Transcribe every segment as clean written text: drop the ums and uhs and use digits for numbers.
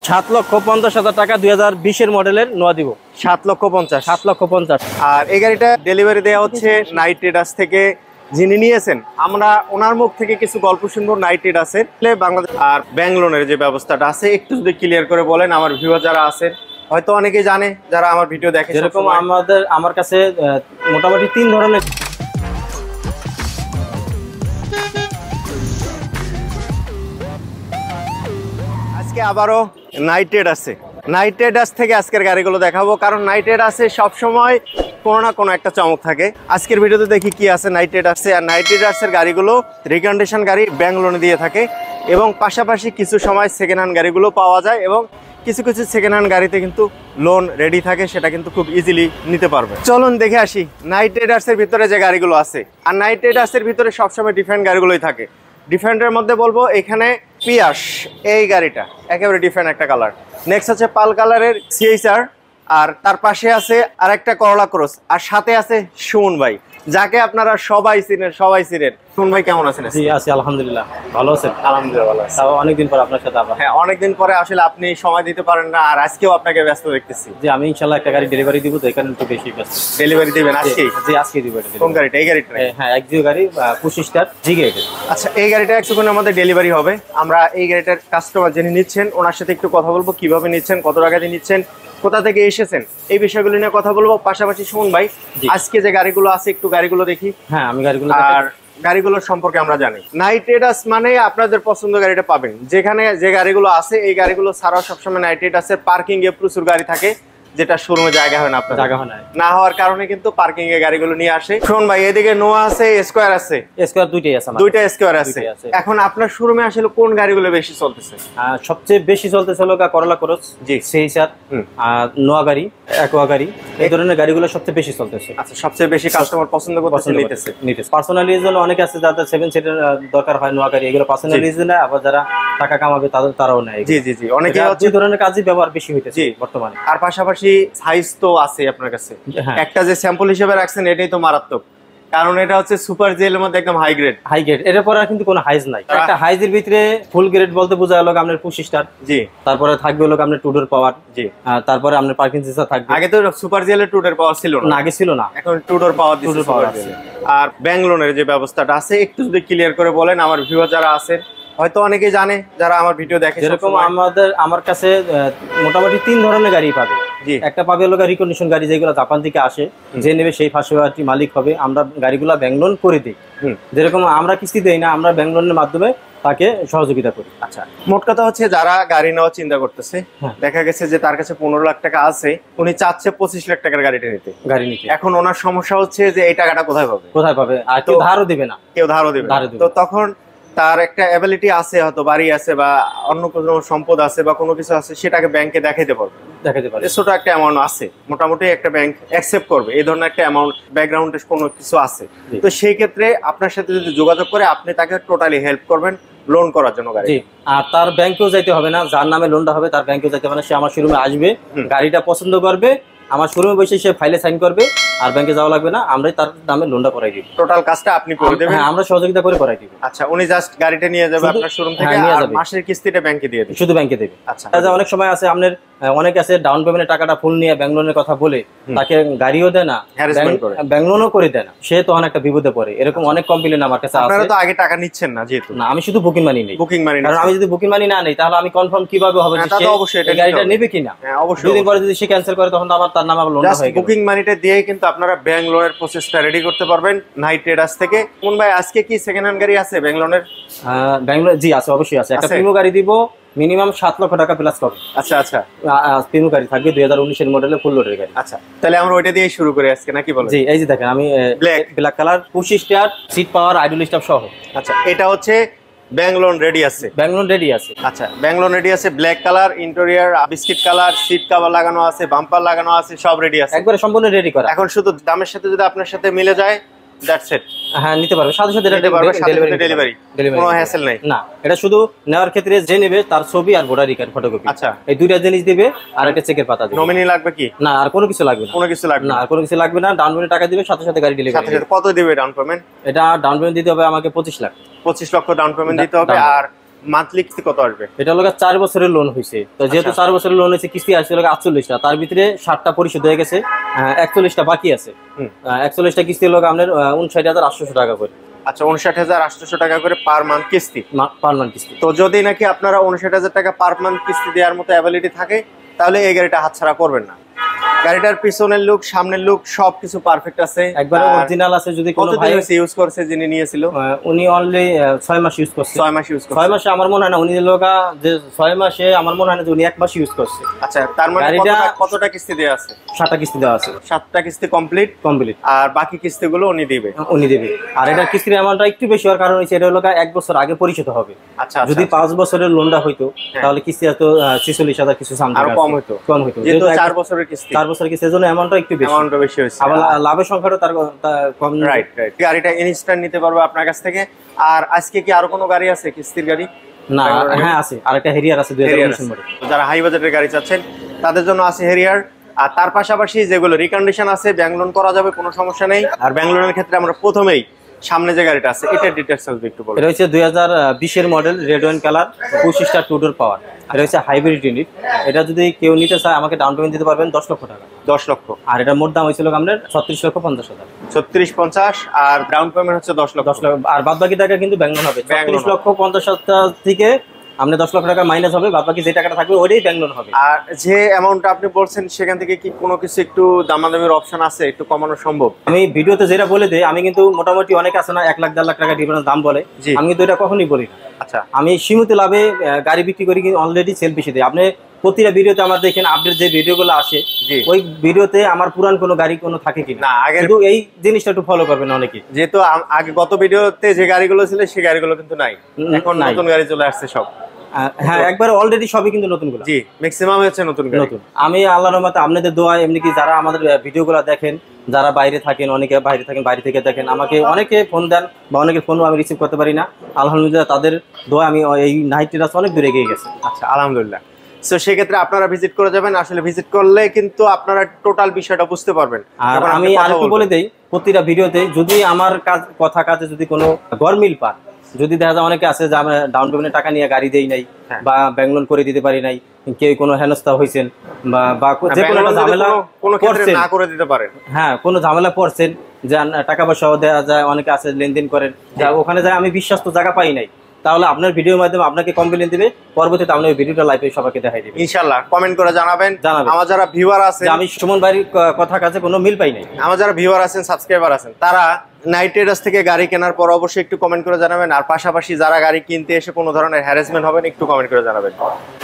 7,50,000 টাকা 2020 মডেলের নোয়া দিব। 7,50,000। 7,50,000। আর এই গাড়িটা ডেলিভারি দেওয়া হচ্ছে নাইট ট্রেডার্স থেকে। যিনি নিয়েছেন আমরা ওনার মুখ থেকে কিছু গল্প শুনবো নাইট ট্রেডার্সের বাংলাদেশ আর ব্যাংক লোনের যে ব্যবস্থাটা আছে একটু যদি ক্লিয়ার করে বলেন। আমার ভিউয়ার যারা আছেন হয়তো অনেকেই জানে, যারা আমার ভিডিও দেখে। যেরকম আমার কাছে মোটামুটি 3 ধরনের। আজকে আবারও নাইট ট্রেডার্স থেকে আজকের গাড়িগুলো দেখাবো, কারণ নাইট ট্রেডার্সে সবসময় কোনো না কোনো একটা চমক থাকে। আজকের ভিডিওতে দেখি কি আছে নাইট ট্রেডার্সে। আর নাইট ট্রেডার্সের গাড়িগুলো রিকন্ডিশন গাড়ি ব্যাংক লোনে দিয়ে থাকে, এবং পাশাপাশি কিছু সময় সেকেন্ড হ্যান্ড গাড়িগুলো পাওয়া যায়, এবং কিছু কিছু সেকেন্ড হ্যান্ড গাড়িতে কিন্তু লোন রেডি থাকে, সেটা কিন্তু খুব ইজিলি নিতে পারবে। চলুন দেখে আসি নাইট ট্রেডার্সের ভিতরে যে গাড়িগুলো আছে। আর নাইট ট্রেডার্সের ভিতরে সবসময় ডিফারেন্ট গাড়িগুলোই থাকে। ডিফারেন্টের মধ্যে বলবো এখানে পিয়াস, এই গাড়িটা একেবারে ডিফারেন্ট একটা কালার। নেক্সট হচ্ছে পাল কালারের সিএইচআর, আর তার পাশে আছে আরেকটা করলা ক্রস, আর সাথে আছে সুমন ভাই, যাকে আপনারা সবাই চিনেন। সুমন ভাই কেমন আছেন? জি আছি আলহামদুলিল্লাহ, ভালো আছেন? আলহামদুলিল্লাহ ভালো আছি। অনেকদিন পর আপনার সাথে আবার। হ্যাঁ, অনেকদিন পরে আসলে আপনি সময় দিতে পারেন না, আর আজকেও আপনাকে ব্যস্ত দেখতেছি। জি আমি ইনশাআল্লাহ একটা গাড়ি ডেলিভারি দিব, তো এখানে একটু বেশি ব্যস্ত। ডেলিভারি দিবেন আজকে? জি আজকে দিব। কোন গাড়িটা? এই গাড়িটা? হ্যাঁ, এক্সিও গাড়ি 25 স্টার জি গ্রেড। আচ্ছা, এই গাড়িটা একটুখানি আমাদের ডেলিভারি হবে। আমরা এই গাড়িটার কাস্টমার যিনি নিচ্ছেন ওনার সাথে একটু কথা বলবো, কিভাবে নিচ্ছেন, কত টাকা দিয়ে নিচ্ছেন, কোথা থেকে এসেছেন, এই বিষয়গুলো নিয়ে কথা বলবো। পাশাপাশি সুমন ভাই, আজকে যে গাড়িগুলো আছে একটু গাড়িগুলো দেখি। হ্যাঁ আমি গাড়িগুলো আর গাড়িগুলোর সম্পর্কে আমরা জানি। নাইট ট্রেডার্স মানে আপনাদের পছন্দ গাড়িটা পাবেন। যেখানে যে গাড়িগুলো আছে এই গাড়িগুলো ছাড়াও সবসময় নাইট ট্রেডার্সের পার্কিং এ প্রচুর গাড়ি থাকে, যেটা শোরুমে জায়গা হয় না, আপনার জায়গা হয় না হওয়ার কারণে কিন্তু পার্কিং এ গাড়িগুলো নিয়ে আসে। শুনুন ভাই, এদিকে নোয়া আছে, স্কয়ার আছে। স্কয়ার দুইটাই আছে, দুইটা স্কয়ার আছে। এখন আপনার শোরুমে আসলে কোন গাড়িগুলো বেশি চলতেছে? সবচেয়ে বেশি চলতেছে হলো করলা ক্রস, জি সিএইচআর, নোয়া গাড়ি, অ্যাকোয়া গাড়ি, এই ধরনের গাড়িগুলো সবচেয়ে বেশি চলতেছে। আচ্ছা, সবচেয়ে বেশি কাস্টমার পছন্দ করতেছে, নিতেছে। পার্সোনালি এর জন্য অনেকে আছে যাদের 7 সিটার দরকার হয় নোয়া গাড়ি, এগুলো পার্সোনালি জন্য, আবার যারা টাকা কামাবে তারাও নেয়। জি জি জি, অনেকে এই ধরনের কাজই ব্যবহার বেশি হইতেছে বর্তমানে। আর পাশাপাশি সাইজ তো আছে আপনার কাছে। একটা যে স্যাম্পল হিসেবে রাখছেন এটাই তো মারাত্মক, কারণ এটা হচ্ছে সুপার জেলের মধ্যে একদম হাই গ্রেড। এর পরে কিন্তু কোনো হাইজ নাই। একটা হাইজের ভিতরে ফুল গ্রেড বলতে বোঝা হলো আপনার 25 স্টার, জি। তারপরে থাকবে হলো আপনার টু ডোর পাওয়ার, জি। তারপরে আপনার পার্কিং সেন্সর থাকবে। আগে তো সুপার জেলের টু ডোর পাওয়ার ছিল না, আগে ছিল না, এখন টু ডোর পাওয়ার দিচ্ছে সুপার জেল। আর ব্যাংক লোনের যে ব্যবস্থাটা আছে একটু যদি ক্লিয়ার করে বলেন। আমার ভিউয়ার যারা আছেন হয়তো অনেকেই জানে, যারা আমার ভিডিও দেখে। যেরকম আমার কাছে মোটামুটি 3 ধরনের গাড়ি পাবে। একটা পাবে হলো রিকন্ডিশন গাড়ি, যেগুলো জাপান থেকে আসে, যে নেবে সেই ফার্স্ট মালিক হবে। আমরা গাড়িগুলো ব্যাংক লোন করে দিই। যেরকম আমরা কিস্তি দেই না, আমরা ব্যাংক লোনের মাধ্যমে তাকে সহযোগিতা করি। আচ্ছা, মোট কথা হচ্ছে যারা গাড়ি নেওয়ার চিন্তা করতেছে, দেখা গেছে যে তার কাছে 15 লাখ টাকা আছে, উনি চাচ্ছে 25 লাখ টাকার গাড়ি নিতে। এখন ওনার সমস্যা হচ্ছে যে এই টাকাটা কোথায় পাবে? আর কেউ ধারও দিবে না, তো তখন তার একটা অ্যাবিলিটি আছে, হয়তো বাড়ি আছে বা অন্য কোনো সম্পদ আছে বা কোনো কিছু আছে, সেটাকে ব্যাংকে দেখাইতে পারে। ছোট একটা অ্যামাউন্ট আছে, মোটামুটি একটা ব্যাংক অ্যাকসেপ্ট করবে এই ধরনের একটা অ্যামাউন্ট, ব্যাকগ্রাউন্ডে কোনো কিছু আছে। তো সেই ক্ষেত্রে আপনার সাথে যদি যোগাযোগ করে আপনি তাকে টোটালি হেল্প করবেন লোন করার জন্য গাড়ি। আর তার ব্যাংকেও যাইতে হবে না, যার নামে লোনটা হবে তার ব্যাংকেও যাইতে হবে না। সে আমার শোরুমে আসবে, গাড়িটা পছন্দ করবে, আমার শোরুমে বসে সে ফাইলে সাইন করবে, আর ব্যাংকে যাওয়া লাগবে না। আমরাই তার নামে লোনটা করাই দিব। টোটাল কাজটা আপনি করে দেবেন? হ্যাঁ, আমরা সহযোগিতা করে করাই দিব। আচ্ছা, উনি জাস্ট গাড়িটা নিয়ে যাবে আপনার শোরুম থেকে, আর মাসের কিস্তিটা ব্যাংকে দিয়ে দেবে? শুধু ব্যাংকে দেবে। আচ্ছা, অনেক সময় আছে আপনার অনেক আছে ডাউন পেমেন্টের টাকাটা ফুল নিয়ে ব্যাংক লোনের কথা বলে তাকে গাড়িও দেয় না, ব্যাংক লোনও করে দেয় না, সে তখন একটা বিপদে পড়ে। এরকম অনেক কমপ্লেন আমার কাছে আছে। আপনারা তো আগে টাকা নিচ্ছেন না? যেহেতু না, আমি শুধু বুকিং মানি নেই। কারণ আমি যদি বুকিং মানি না নেই তাহলে আমি কনফার্ম কিভাবে হবে যে সে গাড়িটা নেবে কিনা। অবশ্যই, দুদিন পরে যদি সে ক্যান্সেল করে তখন আবার তার নামে লোন হয়ে গেল। বুকিং মানিটা দিয়ে কিন্তু আপনারা ব্যাংক লোনের প্রসেসটা রেডি করতে পারবেন নাইট ট্রেডার্স থেকে। কোন ভাই আজকে কি সেকেন্ড হ্যান্ড গাড়ি আছে ব্যাংক লোনের? ব্যাংক লোন জি আছে, অবশ্যই আছে। একটা প্রিমো গাড়ি দিব, মিনিমাম 7 লক্ষ টাকা প্লাস পাবে। আচ্ছা আচ্ছা, প্রিমো গাড়ি থাকবে 2019 এর মডেলের ফুল লোডের গাড়ি। আচ্ছা, তাহলে আমরা ওইটা দিয়ে শুরু করে আজকে, নাকি বলেন? জি, এই যে দেখেন আমি black colour 25 star, seat power, idle stuff সহ। আচ্ছা, এটা হচ্ছে ব্যাংক লোন রেডি আছে? ব্যাংক লোন রেডি আছে। আচ্ছা, ব্যাংক লোন রেডি আছে, black colour, interior biscuit colour, seat cover লাগানো আছে, বাম্পার লাগানো আছে, সব রেডি আছে, একবারে সম্পূর্ণ রেডি করা। এখন শুধু দামের সাথে যদি আপনার সাথে মিলে যায়, দ্যাটস ইট। হ্যাঁ, নিতে পারবে, সাথে সাথে ডেলিভারি, কোনো হ্যাসেল নাই। না, এটা শুধু নেওয়ার ক্ষেত্রে যে নেবে তার ছবি আর ভোটার কার্ড ফটোকপি, আচ্ছা, এই দুইটা জিনিস দিবে, আর একটা চেকের পাতা দিবে। নমিনি লাগবে কি? না, আর কোনো কিছু লাগবে না। কোনো কিছু লাগবে না, আর কোনো কিছু লাগবে না। ডাউন পেমেন্ট টাকা দিবে, সাথে সাথে গাড়ি ডেলিভারি। কত দিবে ডাউন পেমেন্ট? এটা ডাউন পেমেন্ট দিতে হবে আমাকে 25 লাখ। 25 লক্ষ ডাউন পেমেন্ট দিতে হবে। আর মান্থলি কিস্তি কত আসবে? এটা হলো 4 বছরের লোন হয়েছে, তো যেহেতু 4 বছরের লোন হয়েছে কিস্তি আসছে 48টা, তার ভিতরে 60টা পরিশোধ হয়ে গেছে, 41টা বাকি আছে। 41টা কিস্তি হলো আপনার 59,800 টাকা করে। আচ্ছা, 59,800 টাকা করে পার মান্থ কিস্তি। পার মান্থ কিস্তি। তো যদি নাকি আপনারা 59,000 টাকা পার মান্থ কিস্তি দেওয়ার মতো অ্যাবিলিটি থাকে, তাহলে এই গাড়িটা হাতছাড়া করবেন না। গাড়িটার পিছনের লুক, সামনের লুক সবকিছু পারফেক্ট আছে, একবারে অরিজিনাল আছে। যদি কোনো ভাই ইউজ করছে, যিনি নিয়েছিল উনি অনলি 6 মাস ইউজ করছে। 6 মাস ইউজ করছে। 6 মাসে আমার মনে হয় না উনি লোকা যে 6 মাসে আমার মনে হয় না যে উনি 1 মাস ইউজ করছে। আচ্ছা, তার মানে কতটা কিস্তি দেওয়া আছে? 7টা কিস্তি দেওয়া আছে। 7টা কিস্তি কমপ্লিট। আর বাকি কিস্তিগুলো উনি দিবে। আর এটা কিস্তির অ্যামাউন্টটা একটু বেশি হওয়ার কারণ হচ্ছে এটা হলো 1 বছর আগে পরিশোধ হবে। আচ্ছা, যদি 5 বছরের লোনটা হইতো তাহলে কিস্তি হয়তো 46,000 কিছু সামথিং আর কম হইতো। যেহেতু 4 বছরের কিস্তি, 4 বছরের কিস্তির জন্য অ্যামাউন্টটা একটু বেশি হয়েছে। আবার লাভের সংখ্যাটা তার কম। রাইট। গাড়িটা ইনস্ট্যান্ট নিতে পারবো আপনার কাছ থেকে। আর আজকে কি আরো কোনো গাড়ি আছে কিস্তির গাড়ি? না, হ্যাঁ আছে, আরেকটা হেরিয়ার আছে 2019 মডেল। যারা হাই বাজেটের গাড়ি চাচ্ছেন তাদের জন্য আছে হেরিয়ার। আর তার পাশাপাশি যেগুলো রিকন্ডিশন আছে, ব্যাংক লোন করা যাবে, কোনো সমস্যা নেই। আর ব্যাংক লোনের ক্ষেত্রে আমরা প্রথমেই সামনে যে গাড়িটা আছে এটা ডিটেইলস একটু বলুন। এটা হচ্ছে 2020 এর model, red wine colour, 25 two door power. এটা হচ্ছে হাইব্রিড ইউনিট। এটা যদি কেউ নিতে চায় আমাকে ডাউন পেমেন্ট দিতে পারবেন 10 লক্ষ টাকা। 10 লক্ষ। আর এটা মোট দাম হয়েছিল আপনার 36,50,000। 36,50 আর ডাউন পেমেন্ট হচ্ছে 10 লক্ষ। আর বাদ বাকি টাকা কিন্তু ব্যাংক লোন হবে। 36,50,000 থেকে আপনি 10 লক্ষ টাকা মাইনাস হবে, বাদ বাকি যে টাকাটা থাকবে ওইটাই ব্যাংক লোন হবে। আর যে অ্যামাউন্টটা আপনি বলছেন সেখান থেকে কি কোনো কিছু একটু দামাদামির অপশন আছে, একটু কমানো সম্ভব? আমি ভিডিওতে যেটা বলে দেই, আমি কিন্তু মোটামুটি অনেক আছে না 1 লাখ 1.5 লাখ টাকা ডিফারেন্স দাম বলে, আমি কিন্তু এটা কখনোই বলি না। আচ্ছা, আমি সীমিত লাভে গাড়ি বিক্রি করি, কিন্তু অলরেডি সেল বেশি দেয়। আপনি প্রতিটা ভিডিওতে আমার দেখেন আপডেট যে ভিডিওগুলো আসে, ওই ভিডিওতে আমার পুরান কোনো গাড়ি কোনো থাকে কিনা না, আগে কিন্তু এই জিনিসটা একটু ফলো করবেন অনেকে। যেহেতু আগে গত ভিডিওতে যে গাড়িগুলো ছিল সেই গাড়িগুলো কিন্তু নাই, এখন নতুন গাড়ি চলে আসছে সব। হ্যাঁ, একবার অলরেডি সবই কিন্তু নতুনগুলো। জি, ম্যাক্সিমাম হচ্ছে নতুন। আমি আল্লাহর রহমতে আপনাদের দোয়া, এমনি কি যারা আমাদের ভিডিওগুলো দেখেন, যারা বাইরে থাকেন, অনেকে বাইরে থাকেন, বাইরে থেকে দেখেন, আমাকে অনেকে ফোন দেন বা অনেকের ফোনও আমি রিসিভ করতে পারি না। আলহামদুলিল্লাহ তাদের দোয়া আমি এই নাইট রাস অনেক দূরে এগিয়ে গেছে। আচ্ছা, আলহামদুলিল্লাহ। সো সেক্ষেত্রে আপনারা ভিজিট করে যাবেন। আসলে ভিজিট করলে কিন্তু আপনারা টোটাল বিষয়টা বুঝতে পারবেন। আর আমি আরেকটু বলে দেই, প্রতিটা ভিডিওতে যদি আমার কাজে যদি কোনো গরমিল পান, যদি দেখা যায় অনেকে আছে যে আমরা ডাউন পেমেন্টের টাকা নিয়ে গাড়ি দেই নাই বা ব্যাংক লোন করে দিতে পারি নাই, কেউ কোনো হেনস্থা হয়েছেন বা যে কোনো ঝামেলা না করে দিতে পারেন, হ্যাঁ কোনো ঝামেলা পড়ছেন, যে টাকা পয়সাও দেওয়া যায়, অনেকে আছে লেনদেন করেন, যা ওখানে যায় আমি বিশ্বাস্ত জায়গা পাই নাই, তাহলে আপনার ভিডিওর মাধ্যমে আপনাকে কমপ্লেন দিবে, পরবর্তীতে আপনি ওই ভিডিওটা লাইভে সবাইকে দেখাই দিবেন ইনশাআল্লাহ। কমেন্ট করে জানাবেন। আমার যারা ভিউয়ার আছে, আমি সুমন ভাইয়ের কথা কাছে কোনো মিল পাই নাই, আমার যারা ভিউয়ার আছেন, সাবস্ক্রাইবার আছেন, তারা নাইট রাইডার্স থেকে গাড়ি কেনার পর অবশ্যই একটু কমেন্ট করে জানাবেন। আর পাশাপাশি যারা গাড়ি কিনতে এসে কোনো ধরনের হ্যারাসমেন্ট হবেন একটু কমেন্ট করে জানাবেন।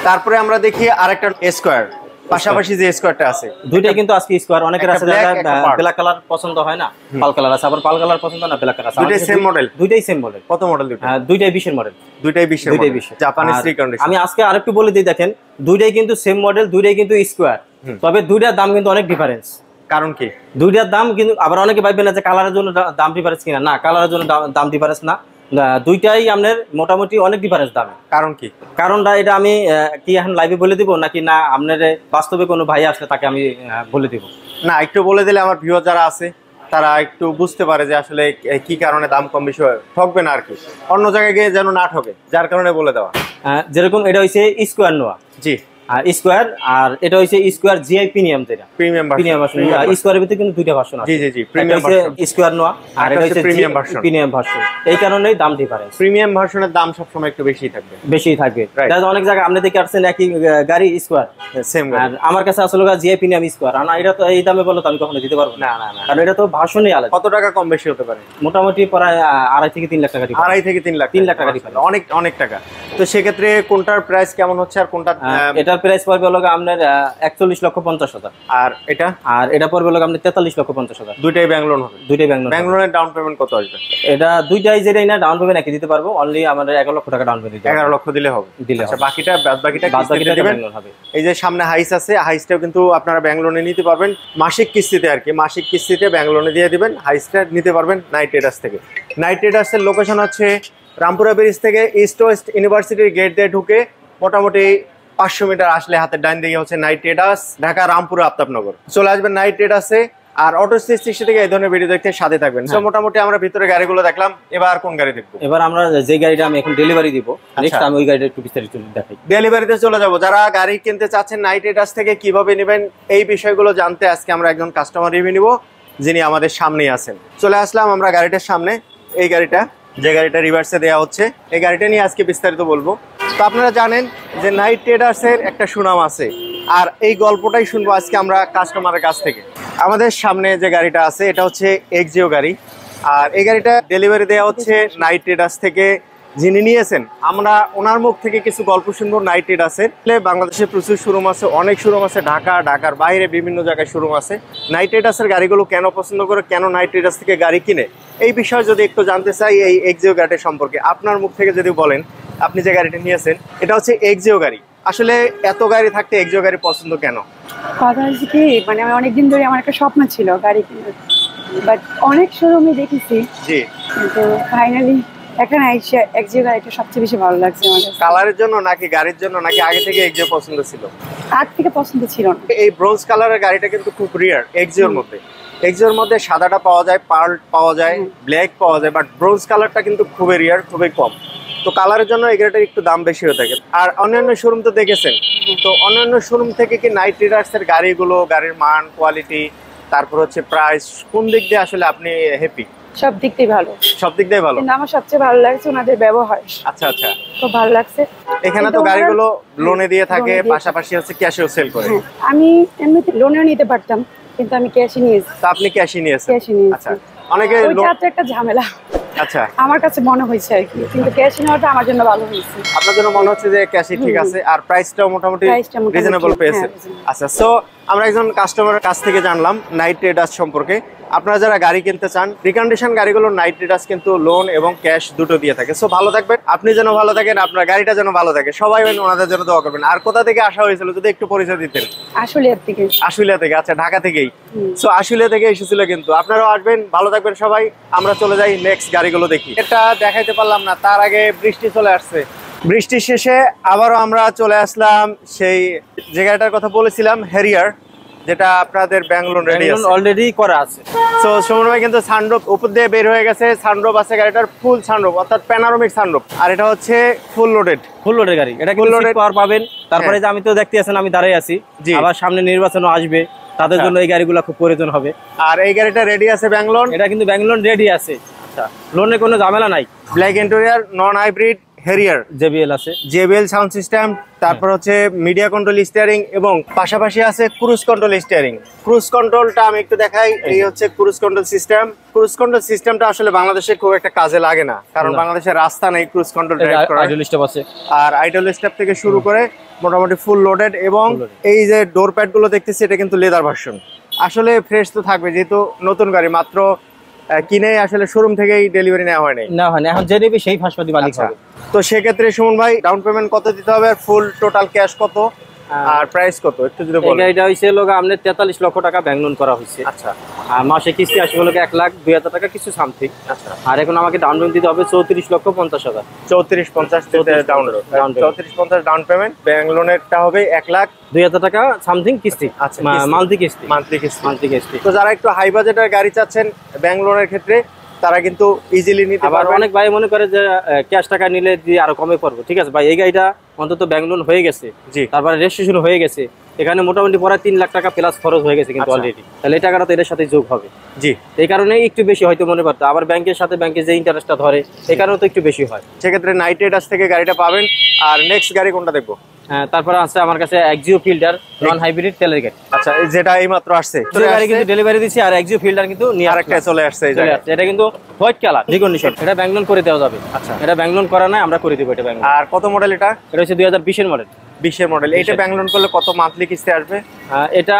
তারপরে আমরা দেখি আরেকটা স্কয়ার, পাশাপাশি যে স্কয়ারটা আছে, দুইটাই কিন্তু আজকে স্কয়ার। অনেকের আছে ব্ল্যাক কালার পছন্দ হয় না, পাল কালার আছে, আবার পাল কালার পছন্দ না, ব্ল্যাক কালার আছে। দুইটাই সেম মডেল? দুইটাই সেম মডেল। কত মডেল দুটো? দুইটাই 20 এর মডেল। দুইটাই 20 জাপানিজ রিকন্ডিশন। আমি আজকে আরেকটু বলে দিই, দেখেন দুইটাই কিন্তু সেম মডেল, দুইটাই কিন্তু স্কয়ার, তবে দুইটার দাম কিন্তু অনেক ডিফারেন্স। কারণ কি? দুইটার দাম কিন্তু আবার অনেকে ভাববেন না যে কালারের জন্য দাম ডিফারেন্স কিনা, না, কালারের জন্য দাম ডিফারেন্স না, দুইটাই আপনার মোটামুটি অনেক ডিফারেন্স দামে। কারণ কি? কারণটা এটা আমি কি এখন লাইভে বলে দিব নাকি না আপনার বাস্তবে কোনো ভাই আসলে তাকে আমি বলে দিব? না, একটু বলে দিলে আমার ভিউয়ার যারা আছে তারা একটু বুঝতে পারে যে আসলে কি কারণে দাম কম বেশি হয়, ঠকবে না আর কি, অন্য জায়গায় গিয়ে যেন না ঠকে, যার কারণে বলে দেওয়া। যেরকম এটা হচ্ছে স্কোয়ার নোয়া, জি স্কোয়ার, আর এটা হচ্ছে স্কোয়ার জিআই প্রিমিয়াম, যেটা প্রিমিয়াম ভার্সন। স্কোয়ারের ভিতরে কিন্তু দুইটা ভার্সন আছে। জি জি জি, প্রিমিয়াম ভার্সন স্কোয়ার নোয়া, আর এটা হচ্ছে প্রিমিয়াম ভার্সন। প্রিমিয়াম ভার্সন, এই কারণেই দাম ডিফারেন্স। প্রিমিয়াম ভার্সনের দাম সবসময় একটু বেশি থাকবে, অনেক জায়গায় আপনি দেখে আসছেন একই গাড়ি স্কোয়ার সেম, আর আমার কাছে আসলে জিআই প্রিমিয়াম স্কোয়ার, আর এটা তো এই দামে বলো তো আমি কখনো দিতে পারবো না, কারণ এটা তো ভার্সনই আলাদা। কত টাকা কম বেশি হতে পারে? মোটামুটি প্রায় 2.5 থেকে 3 লাখ টাকা। 2.5 থেকে 3 লাখ, 3 লাখ টাকা ডিফারেন্স, অনেক অনেক টাকা। তো সেক্ষেত্রে কোনটার প্রাইস কেমন হচ্ছে আর কোনটা? এটার প্রাইস পড়বে হলো আপনার 41,50,000, আর এটা পড়বে হলো আপনার 43,50,000। দুইটাই ব্যাংক লোন হবে? দুইটাই ব্যাংক লোন। ব্যাংক লোনের ডাউন পেমেন্ট কত আসবে? এটা দুইটাই যেটাই না ডাউন পেমেন্ট একই দিতে পারবো, অনলি আমাদের 11 লক্ষ টাকা ডাউন পেমেন্ট দিতে হবে। 11 লক্ষ দিলে হবে? আচ্ছা, বাকিটা বাকিটা ব্যাংক লোন হবে। এই যে সামনে হাইস আছে, হাইসটাও কিন্তু আপনারা ব্যাংক লোনে নিতে পারবেন, মাসিক কিস্তিতে আর কি, মাসিক কিস্তিতে ব্যাংক লোনে দিয়ে দিবেন, হাইসটা নিতে পারবেন নাইট রাইডার্স থেকে। নাইট রাইডার্সের লোকেশন হচ্ছে রামপুরা ব্রিজ থেকে ইস্ট ওয়েস্ট ইউনিভার্সিটির গেট দিয়ে ঢুকে মোটামুটি 500 মিটার আসলে হাতের ডান দিকে হচ্ছে নাইট রাইডার্স, ঢাকা রামপুরা আফতাবনগর। চলে আসবেন নাইট রাইডার্সে, আর অটো সিক্সটি থেকে এই ধরনের ভিডিও দেখতে সাথে থাকবেন। তো মোটামুটি আমরা ভিতরে গাড়িগুলো দেখলাম, এবার কোন গাড়ি দেখবো? এবার আমরা যে গাড়িটা আমি এখন ডেলিভারি দিব, নেক্সট আমি ওই গাড়িটা একটু বিস্তারিত দেখাই। ডেলিভারিতে চলে যাব। যারা গাড়ি কিনতে চাচ্ছেন নাইট রাইডার্স থেকে কিভাবে নেবেন এই বিষয়গুলো জানতে আজকে আমরা একজন কাস্টমার রিভিউ নিব, যিনি আমাদের সামনেই আছেন। চলে আসলাম আমরা গাড়িটার সামনে। এই গাড়িটা, যে গাড়িটা রিভার্সে দেওয়া হচ্ছে, এই গাড়িটা নিয়ে আজকে বিস্তারিত বলবো। তো আপনারা জানেন যে নাইট রাইডার্সের একটা সুনাম আছে, আর এই গল্পটাই শুনবো আজকে আমরা কাস্টমারের কাছ থেকে। আমাদের সামনে যে গাড়িটা আছে এটা হচ্ছে এক্সিও গাড়ি, আর এই গাড়িটা ডেলিভারি দেওয়া হচ্ছে নাইট রাইডার্স থেকে। যিনি নিয়েছেন আমরা ওনার মুখ থেকে কিছু গল্প শুনবো নাইট রাইডার্সের। বাংলাদেশে প্রচুর শোরুম আছে, অনেক শোরুম আছে, ঢাকার বাইরে বিভিন্ন জায়গায় শোরুম আছে। নাইট রাইডার্সের গাড়িগুলো কেন পছন্দ করে, কেন নাইট রাইডার্স থেকে গাড়ি কিনে, এই বিষয়ে যদি একটু জানতে চাই এই এক্সিও গাড়ির সম্পর্কে, আপনার মুখ থেকে যদি বলেন আপনি যে গাড়িটা নিয়েছেন এটা হচ্ছে এক্সিও গাড়ি। আসলে এত গাড়ি থাকতে এক্সিও গাড়ি পছন্দ কেন? কথা হচ্ছে কি, মানে আমি অনেকদিন ধরে আমার একটা স্বপ্ন ছিল গাড়ি কেনার, বাট অনেক শোরুমে দেখেছি, জি, কিন্তু ফাইনালি একটা এক্সিও গাড়িটা সবচেয়ে বেশি ভালো লাগছে আমার কাছে। কালারের জন্য নাকি গাড়ির জন্য, নাকি আগে থেকে এক্সিও পছন্দ ছিল? আগ থেকে পছন্দ ছিল না। এই ব্রোঞ্জ কালারের গাড়িটা কিন্তু খুব রিয়ার এক্সিওর মধ্যে। এক্সিওর মধ্যে সাদাটা পাওয়া যায়, পার্ল পাওয়া যায়, ব্ল্যাক পাওয়া যায়, বাট ব্রোঞ্জ কালারটা কিন্তু খুবই রিয়ার, খুবই কম। তো কালারের জন্য এই গাড়িটার একটু দাম বেশি হয়ে থাকে। আর অন্যান্য শোরুম তো দেখেছেন, তো অন্যান্য শোরুম থেকে কি নাইট রাইডার্সের গাড়িগুলো, গাড়ির মান, কোয়ালিটি, তারপর হচ্ছে প্রাইস, কোন দিক দিয়ে আসলে আপনি হ্যাপি? সব দিক দিয়ে ভালো, সব দিক দিয়ে ভালো, কিন্তু আমার সবচেয়ে ভালো লাগছে ওনাদের ব্যবহার। আচ্ছা আচ্ছা, খুব ভালো লাগছে। এখানে তো গাড়িগুলো লোনে দিয়ে থাকে, পাশাপাশি হচ্ছে ক্যাশেও সেল করে। আমি এমনিতে লোনেও নিতে পারতাম, কিন্তু আমি ক্যাশই নিয়েছি। তো আপনি ক্যাশই নিয়েছেন? ক্যাশই নিয়েছি। আচ্ছা, অনেকে ওইটা তো একটা ঝামেলা আচ্ছা আমার কাছে মনে হয়েছে আর কি, কিন্তু ক্যাশ নেওয়াটা আমার জন্য ভালো হয়েছে। আপনার জন্য মনে হচ্ছে যে ক্যাশই ঠিক আছে, আর প্রাইসটাও মোটামুটি রিজনেবল পেয়েছেন। আচ্ছা, সো আমরা একজন কাস্টমারের কাছ থেকে জানলাম নাইট রাইডার্স সম্পর্কে। আপনারা যারা গাড়ি কিনতে চান, রিকন্ডিশন গাড়িগুলো নাইট রাইডার্স কিন্তু লোন এবং ক্যাশ দুটো দিয়ে থাকে। সো ভালো থাকবেন, আপনি যেন ভালো থাকেন, আপনার গাড়িটা যেন ভালো থাকে, সবাই ওনাদের জন্য দোয়া করবেন। আর কোথা থেকে আসা হয়েছিল যদি একটু পরিচয় দিতেন? আশুলিয়া থেকে। আশুলিয়া থেকে, আচ্ছা, ঢাকা থেকেই। সো আশুলিয়া থেকে এসেছিল, কিন্তু আপনারাও আসবেন, ভালো থাকবেন সবাই। আমরা চলে যাই নেক্সট গাড়িগুলো দেখি। এটা দেখাইতে পারলাম না, তার আগে বৃষ্টি চলে আসছে। বৃষ্টির শেষে আবারও আমরা চলে আসলাম সেই জায়গাটার কথা বলেছিলাম, হ্যারিয়ার, যেটা আপনাদের ব্যাঙ্গালোর রেডি আছে, অলরেডি করা আছে। সো সুমন ভাই কিন্তু সানরুফ উপর দিয়ে বের হয়ে গেছে, সানরুফ আছে গাড়িটার, ফুল সানরুফ অর্থাৎ প্যানোরামিক সানরুফ, আর এটা হচ্ছে ফুল লোডেড গাড়ি। এটা ফুল লোডেড পাওয়ার পাবেন। তারপরে যে আমি তো দেখতে আছেন আমি দাঁড়িয়ে আছি, আবার সামনে নির্বাচনও আসবে, তাদের জন্য এই গাড়িগুলো খুব প্রয়োজন হবে। আর এই গাড়িটা রেডি আছে ব্যাঙ্গালোর, এটা কিন্তু ব্যাঙ্গালোর রেডি আছে। আচ্ছা, লোনের কোনো ঝামেলা নাই। Black interior, non hybrid, Harrier, JBL আছে, জেবিএল সাউন্ড সিস্টেম, তারপর হচ্ছে মিডিয়া কন্ট্রোল স্টিয়ারিং, এবং পাশাপাশি আছে ক্রুজ কন্ট্রোল স্টিয়ারিং। ক্রুজ কন্ট্রোলটা আমি একটু দেখাই, এই হচ্ছে cruise control system. Cruise control সিস্টেমটা আসলে বাংলাদেশে খুব একটা কাজে লাগে না, কারণ বাংলাদেশের রাস্তা নেই ক্রুজ কন্ট্রোল ড্রাইভ করার। আইডল স্টপ আছে, আর আইডল স্টপ থেকে শুরু করে মোটামুটি ফুল লোডেড। এবং এই যে ডোর প্যাড গুলো দেখতেছি এটা কিন্তু লেদার ভার্সন। আসলে ফ্রেশ তো থাকবে, যেহেতু নতুন গাড়ি, মাত্র কিনে আসলে শোরুম থেকেই ডেলিভারি নেওয়া হয়নি, এখন যে নেবে সেই ফাঁসপাতি মালিক হবে। তো সেক্ষেত্রে সুমন ভাই ডাউন পেমেন্ট কত দিতে হবে, ফুল টোটাল ক্যাশ কত, আর প্রাইস কত একটু যদি বলেন? এটা হইছে লোক আমনে 43 লক্ষ টাকা ব্যাংক লোন করা হইছে। আচ্ছা, আর মাসে কিস্তি আসবে লোক 1,02,000 টাকা কিছু সামথিং। আচ্ছা, আর এখন আমাকে ডাউন পেমেন্ট দিতে হবে 34,50,000। 34,50 ডাউন, 34,50 ডাউন পেমেন্ট। ব্যাংক লোনেরটা হবে 1,02,000 টাকা সামথিং কিস্তি। আচ্ছা, মান্থলি কিস্তি। তো যারা একটু হাই বাজেটের গাড়ি চাচ্ছেন ব্যাংক লোনের ক্ষেত্রে, তারা কিন্তু ইজিলি নিতে পারবে। অনেক ভাই মনে করে যে ক্যাশ টাকা নিলে দিয়ে আরো কমে পড়বে। ঠিক আছে ভাই, এই গাড়িটা অন্তত ব্যাংক লোন হয়ে গেছে, তারপরে রেজিস্ট্রেশন হয়ে গেছে, এখানে মোটামুটি পরে 3 লাখ টাকা প্লাস খরচ হয়ে গেছে কিন্তু অলরেডি। তাহলে এই টাকাটা তো এর সাথে যোগ হবে। জি, এই কারণে একটু বেশি হয়তো মনে পড়তো। আবার ব্যাংকের সাথে ব্যাংকের যে ইন্টারেস্টটা ধরে, এই কারণে তো একটু বেশি হয়। সেক্ষেত্রে নাইট রাইডার্স থেকে গাড়িটা পাবেন। আর নেক্সট গাড়ি কোনটা দেখবো? তারপরে আছে আমার কাছে এক্সিও ফিল্ডার, নন হাইব্রিড তেলের গাড়ি। আচ্ছা, যেটা এইমাত্র আসছে, গাড়ি কিন্তু ডেলিভারি দিছি। আর এক্সিও ফিল্ডার কিন্তু নিয়ে আরেকটা চলে আসছে, এটা কিন্তু হোয়াইট কালার রিকন্ডিশন। এটা ব্যাংক লোন করে দেওয়া যাবে। আচ্ছা, এটা ব্যাংক লোন করা নাই, আমরা করে দেব এটা ব্যাংক লোন। আর কত মডেল এটা? এটা হচ্ছে 2020 এর মডেল। 20 মডেল। এটা ব্যাংক লোন করলে কত মান্থলি কিস্তি আসবে? এটা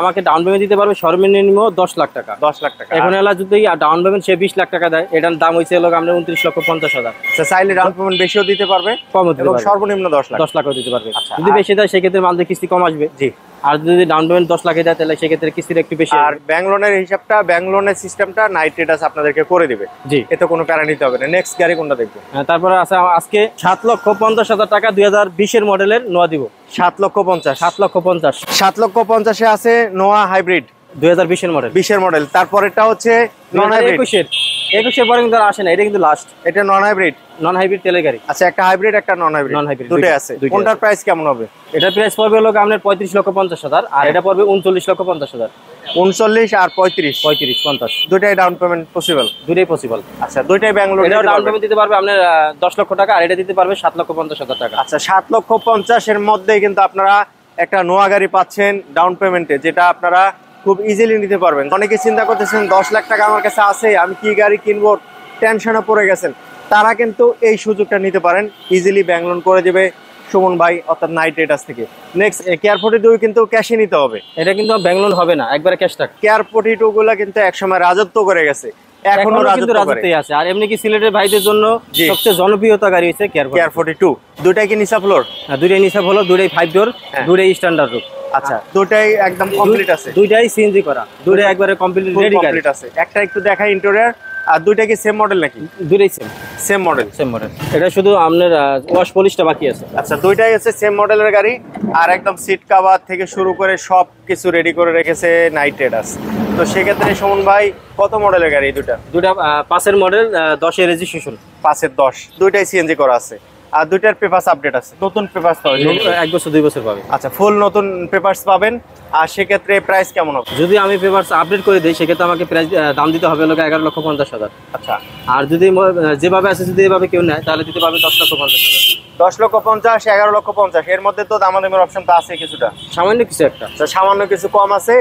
আমাকে ডাউন পেমেন্ট দিতে পারবে সর্বনিম্ন 10 লাখ টাকা। 10 লাখ টাকা। এখন এলা যদি ডাউন পেমেন্ট সে 20 লাখ টাকা দেয়, এটার দাম হইছে লোক আমরা 29,50,000। আচ্ছা, চাইলে ডাউন পেমেন্ট বেশিও দিতে পারবে, কমও দিতে পারবে, সর্বনিম্ন 10 লাখও দিতে পারবে। যদি বেশি দেয় সেক্ষেত্রে মান্থলি কিস্তি কম আসবে। জি, আর যদি ডাউন পেমেন্ট 10 লাখে দেয় তাহলে সেক্ষেত্রে কিস্তির একটু বেশি। আর ব্যাংক লোনের হিসাবটা, ব্যাংক লোনের সিস্টেমটা নাইট রাইডার্স আপনাদেরকে করে দিবে। জি, এতে কোনো প্যারা নিতে হবে না। নেক্সট গাড়ি কোনটা দেখবো? তারপরে আছে আজকে 7,50,000 টাকা 2020 এর মডেলের নোয়া দিব। 7,50,000 আছে নোয়া হাইব্রিড। 2020 এর মডেল। 20 এর মডেল। তারপরেরটা হচ্ছে নন হাইব্রিড। 21 এর পরে কিন্তু আর আসে না, এটা কিন্তু লাস্ট। এটা নন হাইব্রিড। নন হাইব্রিড তেলের গাড়ি। আচ্ছা, একটা হাইব্রিড একটা নন হাইব্রিড। দুটোই আছে। কোনটার প্রাইস কেমন হবে? এটার প্রাইস পড়বে হলো আপনার 35,50,000 আর এটা পড়বে 39,50,000। 39 আর 35। 50 দুটাই ডাউন পেমেন্ট পসিবল? দুটোই পসিবল। আচ্ছা, দুটাই ব্যাঙ্গালোর। এটা ডাউন পেমেন্ট দিতে পারবে আপনার 10 লক্ষ টাকা আর এটা দিতে পারবে 7,50,000 টাকা। আচ্ছা, 7,50,000 এর মধ্যে কিন্তু আপনারা একটা নোয়া গাড়ি পাচ্ছেন ডাউন পেমেন্টে, যেটা আপনারা খুব ইজিলি নিতে পারবেন। অনেকে চিন্তা করতেছেন 10 লাখ টাকা আমার কাছে আছে, আমি কি গাড়ি কিনবো, টেনশনে পড়ে গেছেন, তারা কিন্তু এই সুযোগটা নিতে পারেন। ইজিলি ব্যাংক লোন করে দেবে সুমন ভাই অর্থাৎ নাইট রাইডার্স থেকে। নেক্সট কেয়ার 42 কিন্তু ক্যাশে নিতে হবে। এটা কিন্তু ব্যাংক লোন হবে না, একবারে ক্যাশ টাকা। কেয়ার 42 গুলা কিন্তু একসময় রাজত্ব করে গেছে, এখনো রাজত্বই আছে। আর এমনি কি সিলেটের ভাইদের জন্য সবচেয়ে জনপ্রিয়তা গাড়ি হচ্ছে কেয়ার 42। দুটাই কি নিসা ফ্লোর? দুটাই নিসা ফ্লোর, দুটাই 5 ডোর, দুটাই স্ট্যান্ডার্ড রুফ। আচ্ছা, দুটাই একদম কমপ্লিট আছে। দুটাই সিএনজি করা, দুটাই একবারে কমপ্লিট রেডি গাড়ি আছে। একটা একটু দেখাই ইন্টেরিয়র। আর দুইটা কি সেম মডেল নাকি? দুটাই সেম মডেল। এটা শুধু আপনার ওয়াশ পলিশটা বাকি আছে। আচ্ছা, দুইটাই আছে সেম মডেলের গাড়ি আর একদম সিট কভার থেকে শুরু করে সব কিছু রেডি করে রেখেছে নাইট রাইডার্স। তো সেক্ষেত্রে সুমন ভাই কত মডেলের গাড়ি দুটা? 5 মডেল, 10 এর রেজিস্ট্রেশন। 5 10, দুইটাই সিএনজি করা আছে আর দুইটার পেপারস আপডেট আছে। নতুন পেপারস পাবেন 1 বছর 2 বছর পাবে। আচ্ছা, ফুল নতুন পেপারস পাবেন। আর সেক্ষেত্রে প্রাইস কেমন হবে? যদি আমি পেপারস আপডেট করে দিই সেক্ষেত্রে আমাকে প্রাইস দাম দিতে হবে লোক 11,50,000। আচ্ছা, আর যদি যেভাবে আছে যদি এভাবে কেউ নেয় তাহলে দিতে পারবে 10,50,000। 10,50,000, 11,50,000 এর মধ্যে তো দামাদামির অপশন তো আছে কিছুটা, সামান্য কিছু একটা। আচ্ছা, সামান্য কিছু কম আছে।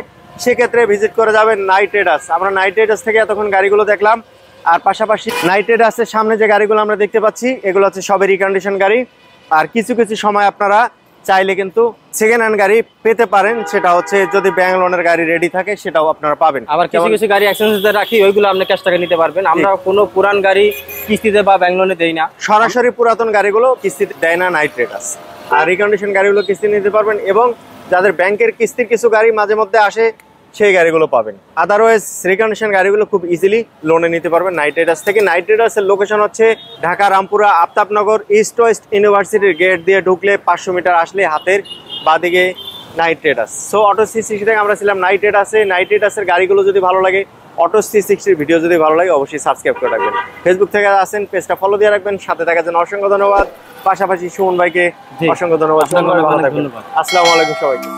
সেক্ষেত্রে ভিজিট করে যাবেন নাইট রাইডার্স। আমরা নাইট রাইডার্স থেকে এতক্ষণ গাড়িগুলো দেখলাম, আর পাশাপাশি নাইট রাইডার্সের সামনে যে গাড়িগুলো আমরা দেখতে পাচ্ছি এগুলো হচ্ছে সবের রিকন্ডিশন গাড়ি। আর কিছু কিছু সময় আপনারা চাইলে কিন্তু সেকেন্ড হ্যান্ড গাড়ি পেতে পারেন, সেটা হচ্ছে যদি ব্যাংক লোনের গাড়ি রেডি থাকে সেটাও আপনারা পাবেন। আবার কিছু কিছু গাড়ি এক্সচেঞ্জে রাখি, ওইগুলো আপনি ক্যাশ টাকা নিতে পারবেন। আমরা কোনো পুরান গাড়ি কিস্তিতে বা ব্যাংক লোনে দেই না, সরাসরি পুরাতন গাড়িগুলো কিস্তিতে দেয় না নাইট রাইডার্স। আর রিকন্ডিশন গাড়িগুলো কিস্তি নিতে পারবেন, এবং যাদের ব্যাংকের কিস্তির কিছু গাড়ি মাঝে মধ্যে আসে সেই গাড়িগুলো পাবেন। আদারওয়াইজ রিকন্ডিশন গাড়িগুলো খুব ইজিলি লোনে নিতে পারবেন নাইট রাইডার্স থেকে। নাইট রাইডার্সের লোকেশন হচ্ছে ঢাকা রামপুরা আফতাবনগর ইস্ট ওয়েস্ট ইউনিভার্সিটির গেট দিয়ে ঢুকলে 500 মিটার আসলে হাতের বাঁদিকে night Riders. So auto C60 থেকে আমরা ছিলাম নাইট রাইডার্সে। নাইট রাইডার্সের গাড়িগুলো যদি ভালো লাগে, অটো C60 ভিডিও যদি ভালো লাগে, অবশ্যই সাবস্ক্রাইব করে রাখবেন। ফেসবুক থেকে আসেন, পেজটা ফলো দিয়ে রাখবেন। সাথে থাকার জন্য অসংখ্য ধন্যবাদ। পাশাপাশি সুমন ভাইকে অসংখ্য ধন্যবাদ। আসসালামু আলাইকুম সবাইকে।